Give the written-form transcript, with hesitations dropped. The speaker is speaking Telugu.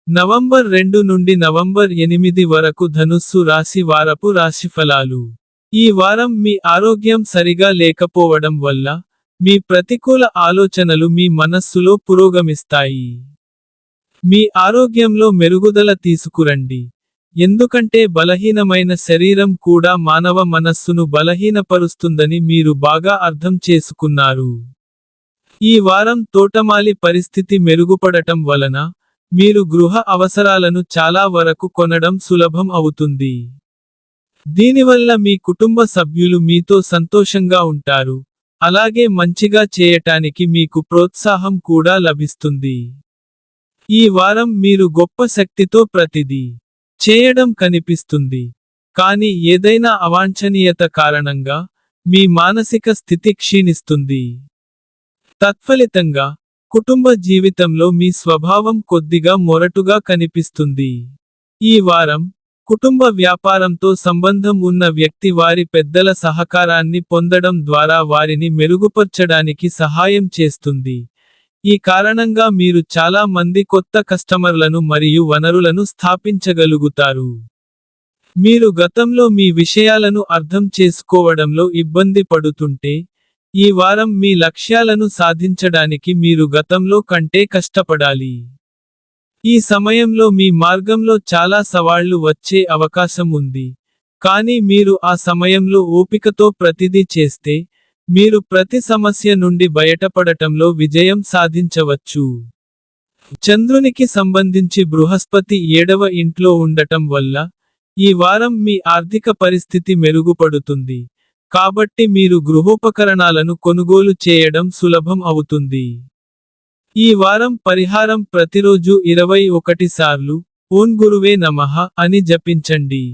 నవంబర్ 2 నుండి నవంబర్ 8 వరకు ధనుస్సు రాశి వారపు రాశిఫలాలు. ఈ వారం మీ ఆరోగ్యం సరిగా లేకపోవడం వల్ల, మీ ప్రతికూల ఆలోచనలు మీ మనస్సులో పురోగమిస్తాయి. మీ ఆరోగ్యంలో మెరుగుదల తీసుకురండి. ఎందుకంటే బలహీనమైన శరీరం కూడా మానవ మనస్సును బలహీనపరుస్తుందని మీరు బాగా అర్థం చేసుకున్నారు. ఈ వారం తోటమాలి పరిస్థితి మెరుగుపడటం వలన, మీరు గృహ అవసరాలను చాలా వరకు కొనడం సులభం అవుతుంది. దీనివల్ల మీ కుటుంబ సభ్యులు మీతో సంతోషంగా ఉంటారు, అలాగే మంచిగా చేయటానికి మీకు ప్రోత్సాహం కూడా లభిస్తుంది. ఈ వారం మీరు గొప్ప శక్తితో ప్రతిదీ చేయడం కనిపిస్తుంది. కానీ ఏదైనా అవాంఛనీయత కారణంగా, మీ మానసిక స్థితి క్షీణిస్తుంది. తత్ఫలితంగా, కుటుంబ జీవితంలో మీ స్వభావం కొద్దిగా మొరటుగా కనిపిస్తుంది. ఈ వారం, కుటుంబ వ్యాపారంతో సంబంధం ఉన్న వ్యక్తి వారి పెద్దల సహకారాన్ని పొందడం ద్వారా వారిని మెరుగుపర్చడానికి సహాయం చేస్తుంది. ఈ కారణంగా మీరు చాలా మంది కొత్త కస్టమర్లను మరియు వనరులను స్థాపించగలుగుతారు. మీరు గతంలో మీ విషయాలను అర్థం చేసుకోవడంలో ఇబ్బంది పడుతుంటే, ఈ వారం మీ లక్ష్యాలను సాధించడానికి మీరు గతంలో కంటే కష్టపడాలి. ఈ సమయంలో మీ మార్గంలో చాలా సవాళ్లు వచ్చే అవకాశం ఉంది. కానీ మీరు ఆ సమయంలో ఓపికతో ప్రతిదీ చేస్తే, మీరు ప్రతి సమస్య నుండి బయటపడటంలో విజయం సాధించవచ్చు. చంద్రునికి సంబంధించి బృహస్పతి 7వ ఇంట్లో ఉండటం వల్ల, ఈ వారం మీ ఆర్థిక పరిస్థితి మెరుగుపడుతుంది. కాబట్టి మీరు గృహోపకరణాలను కొనుగోలు చేయడం సులభం అవుతుంది. ఈ వారం పరిహారం ప్రతిరోజు 21 సార్లు, ఓం గురువే నమః అని జపించండి.